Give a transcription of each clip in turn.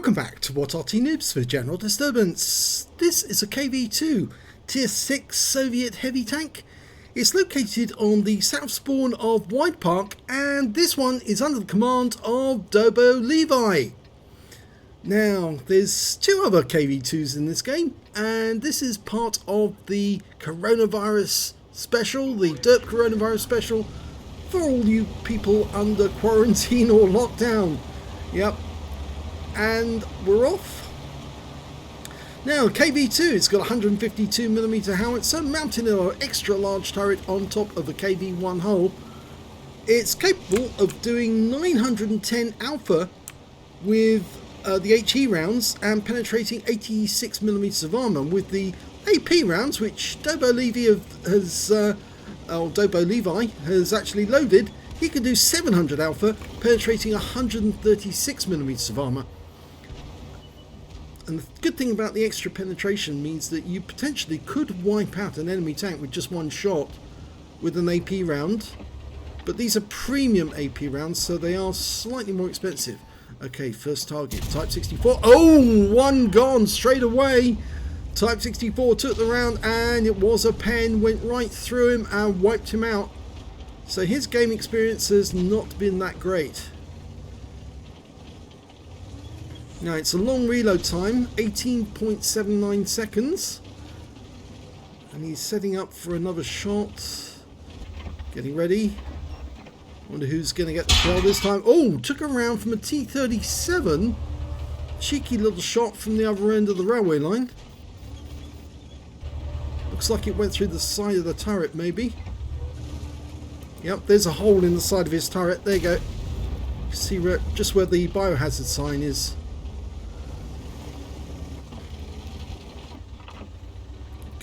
Welcome back to What Arty Noobs for General Disturbance. This is a KV-2 Tier 6 Soviet heavy tank. It's located on the south spawn of Widepark, and this one is under the command of dobolevi. Now, there's two other KV-2s in this game, and this is part of the coronavirus special, the Derp coronavirus special, for all you people under quarantine or lockdown. Yep. And we're off. Now, KV-2, it's got a 152mm howitzer mounted in an extra large turret on top of a KV-1 hull. It's capable of doing 910 alpha with the HE rounds and penetrating 86mm of armor. With the AP rounds, which dobolevi has actually loaded, he can do 700 alpha, penetrating 136mm of armor. And the good thing about the extra penetration means that you potentially could wipe out an enemy tank with just one shot with an AP round. But these are premium AP rounds, so they are slightly more expensive. Okay, first target, Type 64. Oh, one gone straight away. Type 64 took the round, and it was a pen, went right through him and wiped him out. So his game experience has not been that great. Now, it's a long reload time, 18.79 seconds. And he's setting up for another shot. Getting ready. Wonder who's going to get the shell this time. Oh, took a round from a T-37. Cheeky little shot from the other end of the railway line. Looks like it went through the side of the turret, maybe. Yep, there's a hole in the side of his turret. There you go. You see just where the biohazard sign is.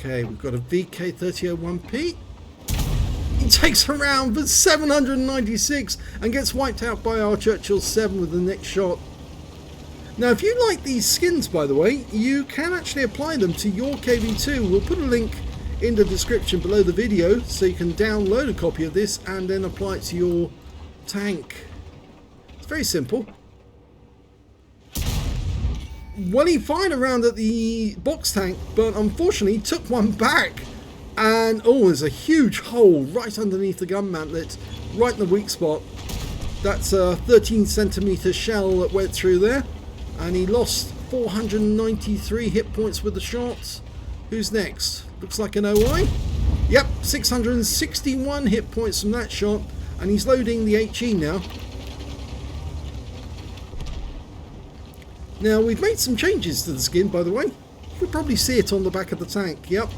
Okay, we've got a VK3001P. He takes a round for 796 and gets wiped out by our Churchill 7 with the next shot. Now, if you like these skins, by the way, you can actually apply them to your KV-2. We'll put a link in the description below the video so you can download a copy of this and then apply it to your tank. It's very simple. Well, he fired around at the box tank, but unfortunately took one back. And oh, there's a huge hole right underneath the gun mantlet, right in the weak spot. That's a 13cm shell that went through there. And he lost 493 hit points with the shot. Who's next? Looks like an OI. Yep, 661 hit points from that shot. And he's loading the HE now. Now, we've made some changes to the skin, by the way. You can probably see it on the back of the tank. Yep.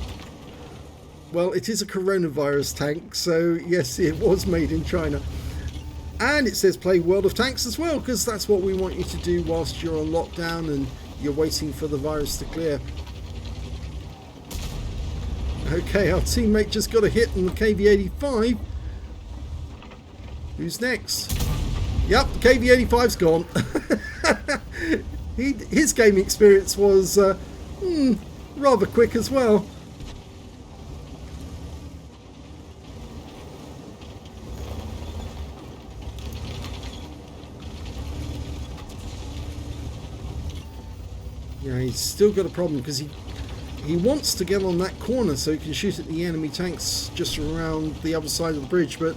Well, it is a coronavirus tank, so yes, it was made in China. And it says play World of Tanks as well, because that's what we want you to do whilst you're on lockdown and you're waiting for the virus to clear. Okay, our teammate just got a hit on the KV-85. Who's next? Yep, the KV-85's gone. His game experience was rather quick as well. Yeah, he's still got a problem because he wants to get on that corner so he can shoot at the enemy tanks just around the other side of the bridge, but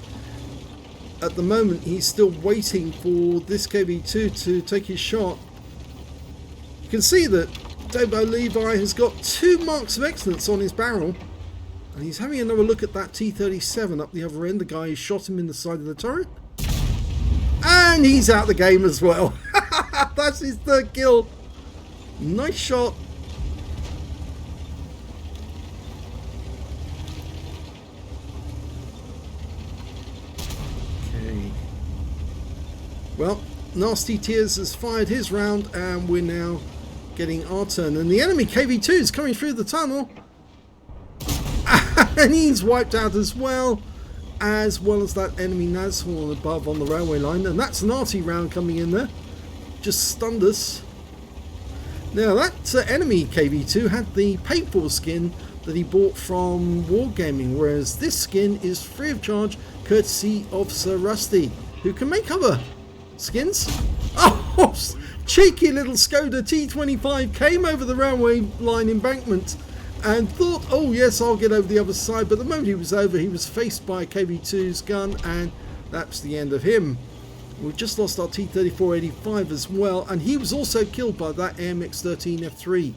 at the moment he's still waiting for this KV-2 to take his shot. You can see that dobolevi has got 2 marks of excellence on his barrel, and he's having another look at that T-37 up the other end, the guy who shot him in the side of the turret. And he's out the game as well. That's his third kill. Nice shot. Okay. Well, Nasty Tears has fired his round, and we're now getting our turn. And the enemy KV-2 is coming through the tunnel. And he's wiped out as well as that enemy Nashorn above on the railway line. And that's an Arty round coming in there. Just stunned us. Now, that enemy KV-2 had the paid-for skin that he bought from Wargaming, whereas this skin is free of charge, courtesy of Sir Rusty, who can make other skins. Oh, cheeky little Skoda T25 came over the railway line embankment and thought, oh yes, I'll get over the other side. But the moment he was over, he was faced by KV-2's gun, and that's the end of him. We've just lost our T-3485 as well, and he was also killed by that AMX-13F3.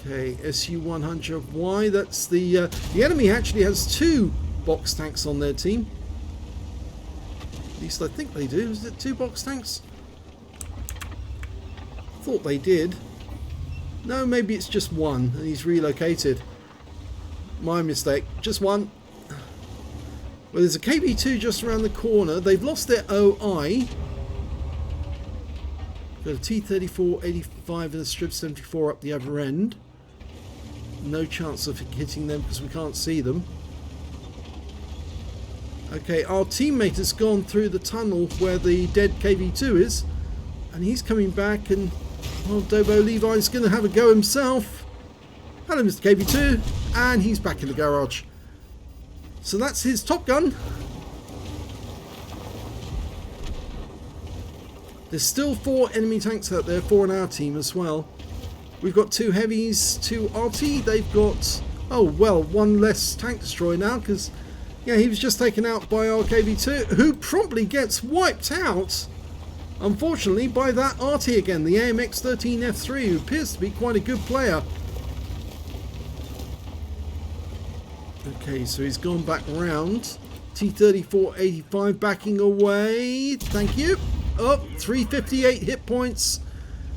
Okay, SU-100Y, that's the enemy actually has 2 box tanks on their team. At least I think they do. Is it 2 box tanks? Thought they did. No, maybe it's just 1 and he's relocated. My mistake. Just 1. Well, there's a KV-2 just around the corner. They've lost their OI. Got a T-3485 and a Strip 74 up the other end. No chance of hitting them because we can't see them. Okay, our teammate has gone through the tunnel where the dead KV-2 is, and he's coming back, and well, dobolevi is going to have a go himself. Hello, Mr. KV-2, and he's back in the garage. So that's his Top Gun. There's still 4 enemy tanks out there, 4 on our team as well. We've got 2 heavies, 2 Arty. They've got, oh well, 1 less tank destroyer now, because yeah, he was just taken out by our KV-2, who promptly gets wiped out, unfortunately, by that Arty again, the AMX-13F3, who appears to be quite a good player. Okay, so he's gone back round. T-3485 backing away. Thank you. Oh, 358 hit points.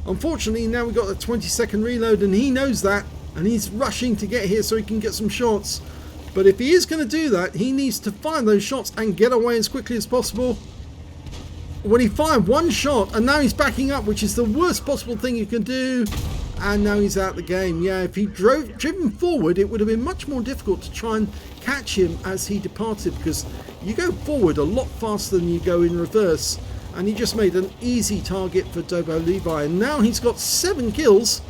Unfortunately, now we've got a 20-second reload, and he knows that, and he's rushing to get here so he can get some shots. But if he is going to do that, he needs to fire those shots and get away as quickly as possible. When he fired 1 shot, and now he's backing up, which is the worst possible thing you can do. And now he's out the game. Yeah, if he'd driven forward, it would have been much more difficult to try and catch him as he departed, because you go forward a lot faster than you go in reverse. And he just made an easy target for dobolevi. And now he's got 7 kills.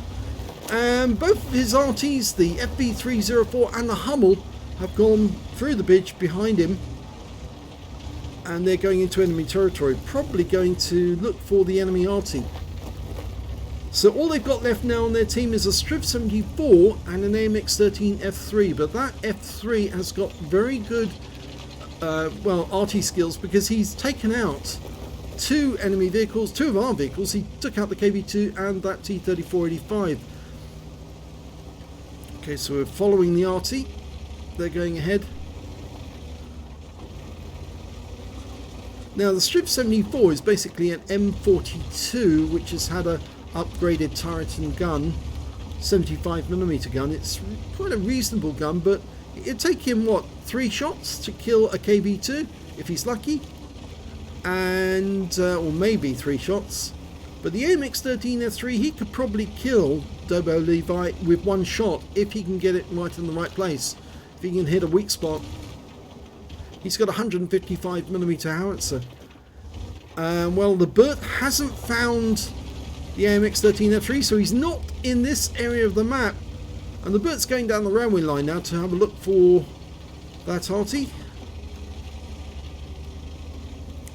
And both of his RTs, the FV304 and the Hummel, have gone through the bridge behind him. And they're going into enemy territory. Probably going to look for the enemy Arty. So all they've got left now on their team is a Strip 74 and an AMX-13F3. But that F3 has got very good, well, Arty skills, because he's taken out 2 enemy vehicles, 2 of our vehicles. He took out the KV-2 and that T-3485. Okay, so we're following the Arty. They're going ahead. Now the Strip 74 is basically an M42, which has had a upgraded turret and gun, 75mm gun. It's quite a reasonable gun, but it'd take him, what, 3 shots to kill a KV-2 if he's lucky, and or maybe 3 shots. But the AMX-13F3, he could probably kill dobolevi with 1 shot if he can get it right in the right place, if he can hit a weak spot. He's got a 155mm howitzer. Well, the Burt hasn't found the AMX-13F3, so he's not in this area of the map. And the Burt's going down the railway line now to have a look for that Arty.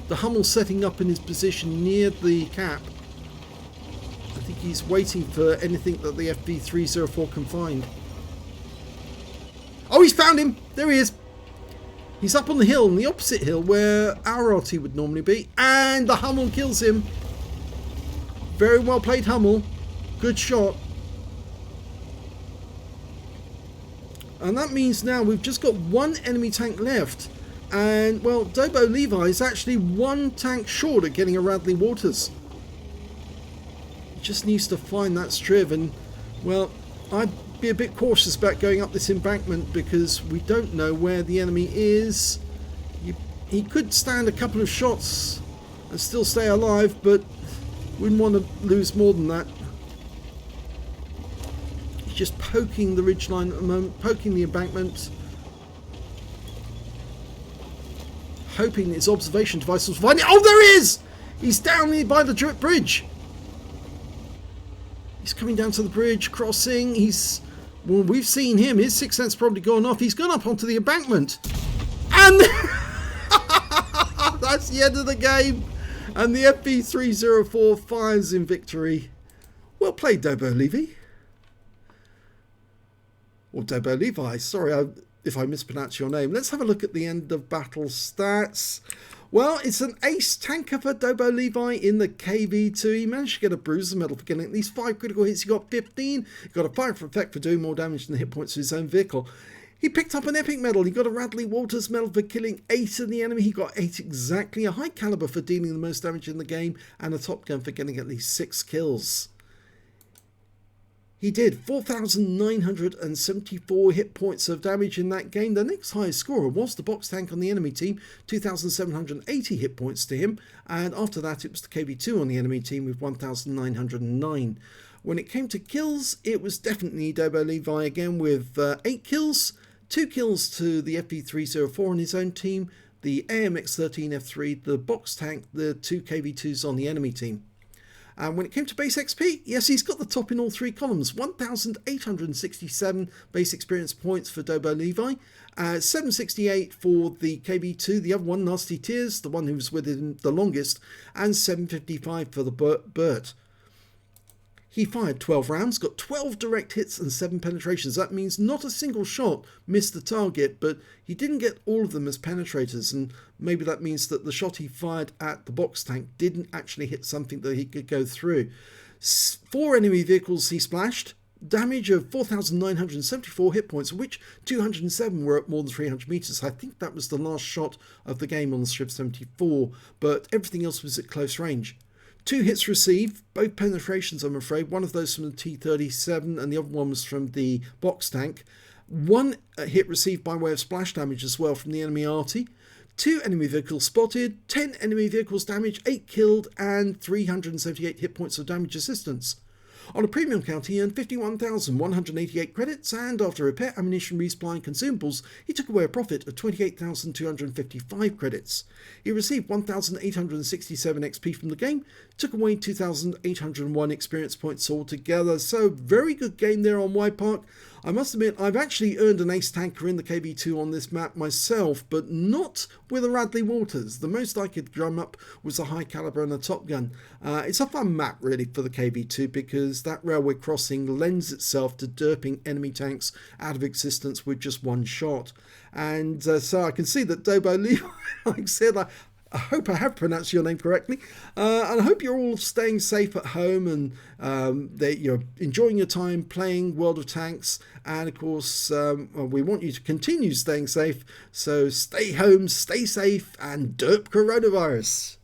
The Hummel's setting up in his position near the cap. I think he's waiting for anything that the FV304 can find. Oh, he's found him! There he is! He's up on the hill, on the opposite hill where our Arty would normally be, and the Hummel kills him. Very well played, Hummel. Good shot. And that means now we've just got 1 enemy tank left. And, well, dobolevi is actually 1 tank short of getting a Radley Walters. He just needs to find that Striv. And, well, I'd be a bit cautious about going up this embankment because we don't know where the enemy is. He could stand a couple of shots and still stay alive, but wouldn't want to lose more than that. He's just poking the ridgeline at the moment, poking the embankment, hoping his observation device will find it. Oh, there he is! He's down by the drip bridge. He's coming down to the bridge, crossing. Well, we've seen him. His sixth sense probably gone off. He's gone up onto the embankment. And that's the end of the game. And the FV304 fires in victory. Well played, dobolevi. Or dobolevi, sorry if I mispronounce your name. Let's have a look at the end of battle stats. Well, it's an ace tanker for dobolevi in the KV-2. He managed to get a bruiser medal for getting at least 5 critical hits. He got 15. He got a fire effect for doing more damage than the hit points of his own vehicle. He picked up an epic medal. He got a Radley Walters Medal for killing 8 of the enemy. He got 8 exactly. A high caliber for dealing the most damage in the game. And a top gun for getting at least 6 kills. He did 4,974 hit points of damage in that game. The next highest scorer was the box tank on the enemy team, 2,780 hit points to him. And after that, it was the KV-2 on the enemy team with 1,909. When it came to kills, it was definitely dobolevi again with 8 kills, 2 kills to the FV304 on his own team, the AMX-13F3, the box tank, the 2 KV-2s on the enemy team. And when it came to base XP, yes, he's got the top in all 3 columns. 1,867 base experience points for dobolevi, 768 for the KV-2, the other one, Nasty Tears, the one who was with him the longest, and 755 for the Burt. He fired 12 rounds, got 12 direct hits and 7 penetrations. That means not a single shot missed the target, but he didn't get all of them as penetrators, and maybe that means that the shot he fired at the box tank didn't actually hit something that he could go through. 4 enemy vehicles he splashed, damage of 4,974 hit points, of which 207 were at more than 300 meters. I think that was the last shot of the game on the Strip 74, but everything else was at close range. 2 hits received, both penetrations I'm afraid, one of those from the T-37 and the other one was from the box tank. 1 hit received by way of splash damage as well from the enemy Arty. 2 enemy vehicles spotted, 10 enemy vehicles damaged, 8 killed and 378 hit points of damage assistance. On a premium count, he earned 51,188 credits, and after repair, ammunition, resupply and consumables, he took away a profit of 28,255 credits. He received 1,867 XP from the game, took away 2,801 experience points altogether, so very good game there on Widepark. I must admit, I've actually earned an ace tanker in the KV-2 on this map myself, but not with a Radley Walters. The most I could drum up was a high caliber and a top gun. It's a fun map really for the KV-2 because that railway crossing lends itself to derping enemy tanks out of existence with just 1 shot. And so I can see that dobolevi, like I said, I hope I have pronounced your name correctly, and I hope you're all staying safe at home and that you're enjoying your time playing World of Tanks, and of course we want you to continue staying safe, so stay home, stay safe, and derp coronavirus.